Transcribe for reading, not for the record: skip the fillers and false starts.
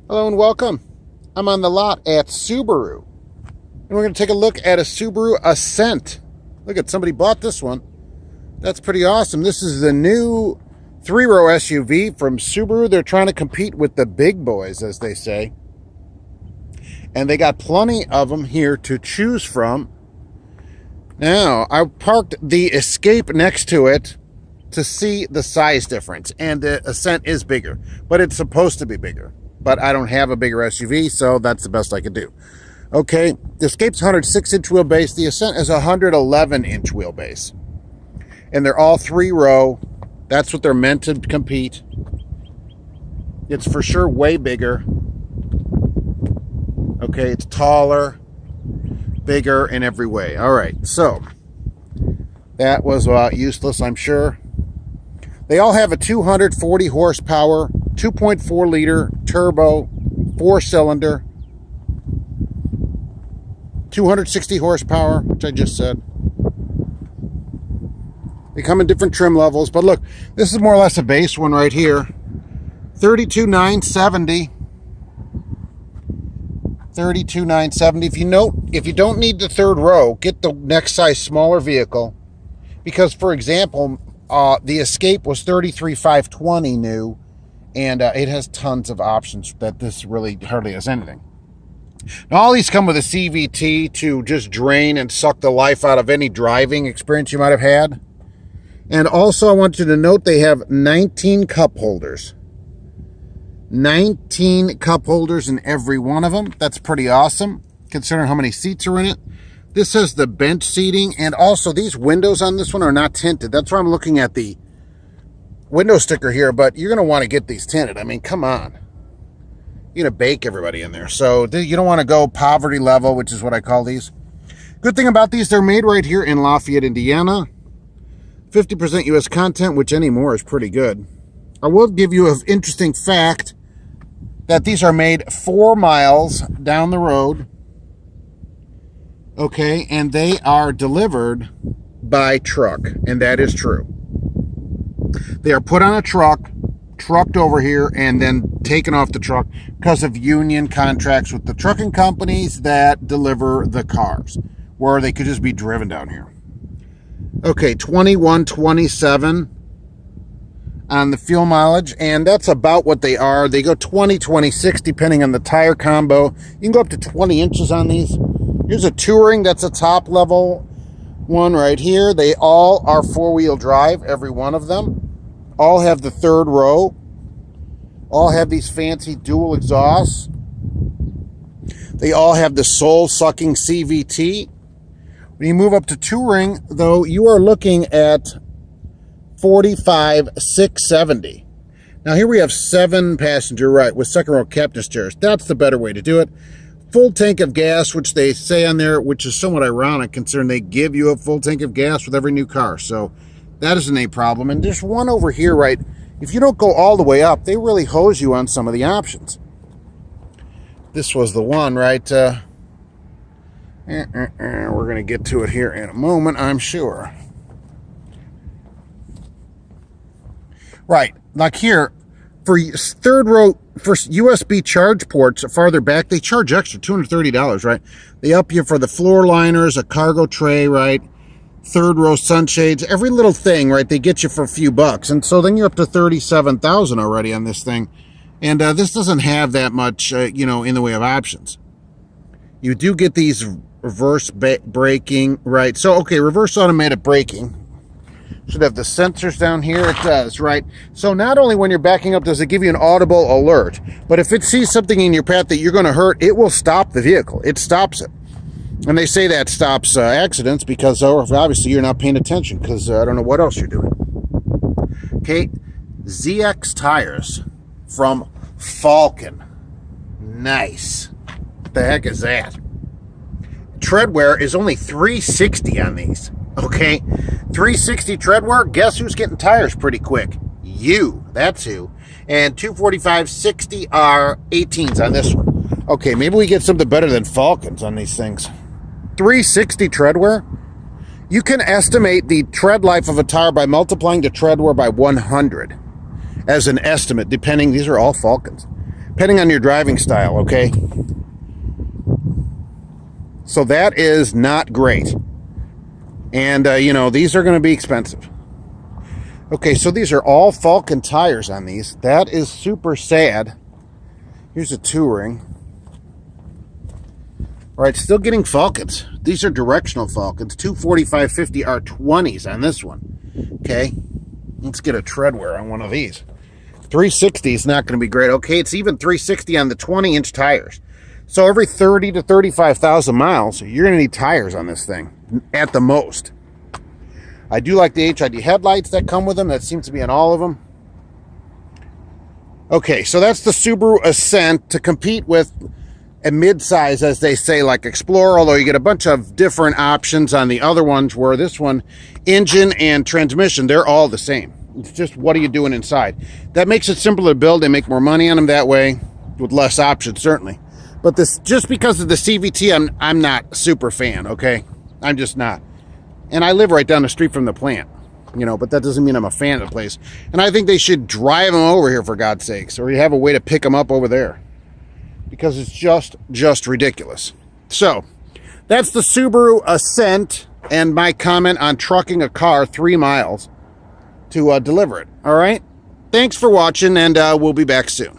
Hello and welcome. I'm on the lot at Subaru. And we're going to take a look at a Subaru Ascent. Look at somebody bought this one. That's pretty awesome. This is the new three-row SUV from Subaru. They're trying to compete with the big boys, as they say. And they got plenty of them here to choose from. Now, I parked the Escape next to it to see the size difference. And the Ascent is bigger, but it's supposed to be bigger. But I don't have a bigger SUV, so that's the best I could do. Okay, the Escape's 106-inch wheelbase. The Ascent is a 111-inch wheelbase. And they're all three-row. That's what they're meant to compete. It's for sure way bigger. Okay, it's taller, bigger in every way. All right, so that was useless, I'm sure. They all have a 240 horsepower, 2.4 liter turbo, 4-cylinder, 260 horsepower, which I just said. They come in different trim levels, but look, this is more or less a base one right here. $32,970. $32,970. If you don't need the third row, get the next size smaller vehicle. Because, for example, the Escape was $33,520 new, and it has tons of options that this really hardly has anything. Now, all these come with a CVT to just drain and suck the life out of any driving experience you might have had. And also, I want you to note they have 19 cup holders. 19 cup holders in every one of them. That's pretty awesome, considering how many seats are in it. This has the bench seating, and also these windows on this one are not tinted. That's why I'm looking at the window sticker here, but you're going to want to get these tinted. I mean, come on. You're going to bake everybody in there. So you don't want to go poverty level, which is what I call these. Good thing about these, they're made right here in Lafayette, Indiana. 50% U.S. content, which anymore is pretty good. I will give you an interesting fact that these are made 4 miles down the road. Okay, and they are delivered by truck, and that is true. They are put on a truck, trucked over here, and then taken off the truck because of union contracts with the trucking companies that deliver the cars, where they could just be driven down here. Okay, 2127 on the fuel mileage, and that's about what they are. They go 20, 26, depending on the tire combo. You can go up to 20 inches on these. Here's a Touring. That's a top level one right here. They all are 4-wheel drive, every one of them. All have the third row. All have these fancy dual exhausts. They all have the soul-sucking CVT. When you move up to Touring, though, you are looking at $45,670. Now here we have 7-passenger, right, with second row captain's chairs. That's the better way to do it. Full tank of gas, which they say on there, which is somewhat ironic considering they give you a full tank of gas with every new car. So that isn't a problem. And there's one over here, right? If you don't go all the way up, they really hose you on some of the options. This was the one, right? We're going to get to it here in a moment, I'm sure. Right, like here, for third row, for USB charge ports farther back, they charge extra, $230, right? They up you for the floor liners, a cargo tray, right? Third row sunshades, every little thing, right? They get you for a few bucks. And so then you're up to $37,000 already on this thing. And this doesn't have that much, in the way of options. You do get these reverse braking, right? So, okay, reverse automatic braking. Should have the sensors down here. It does, right? So not only when you're backing up does it give you an audible alert, but if it sees something in your path that you're going to hurt, it will stop the vehicle. It stops it. And they say that stops accidents because obviously you're not paying attention because I don't know what else you're doing. Okay, ZX tires from Falcon. Nice. What the heck is that? Treadwear is only $360 on these. Okay, $360 treadwear. Guess who's getting tires pretty quick? You. That's who. And $245.60 are 18s on this one. Okay, maybe we get something better than Falcons on these things. $360 treadwear. You can estimate the tread life of a tire by multiplying the tread wear by 100 as an estimate, depending. These are all Falcons. depending on your driving style, okay? So that is not great. And, you know, these are going to be expensive. Okay, so these are all Falcon tires on these. That is super sad. Here's a Touring. All right, still getting Falcons. These are directional Falcons. 245/50 R20s on this one. Okay, let's get a tread wear on one of these. 360 is not going to be great. Okay, it's even 360 on the 20-inch tires. So every 30 to 35,000 miles, you're going to need tires on this thing, at the most. I do like the HID headlights that come with them. That seems to be on all of them. Okay, so that's the Subaru Ascent to compete with a midsize, as they say, like Explorer, although you get a bunch of different options on the other ones, where this one, engine and transmission, they're all the same. It's just, what are you doing inside? That makes it simpler to build. They make more money on them that way, with less options, certainly. But this, just because of the CVT, I'm not a super fan, okay? I'm just not. And I live right down the street from the plant, you know, but that doesn't mean I'm a fan of the place. And I think they should drive them over here, for God's sakes, or you have a way to pick them up over there, because it's just ridiculous. So that's the Subaru Ascent and my comment on trucking a car 3 miles to deliver it. All right, thanks for watching, and we'll be back soon.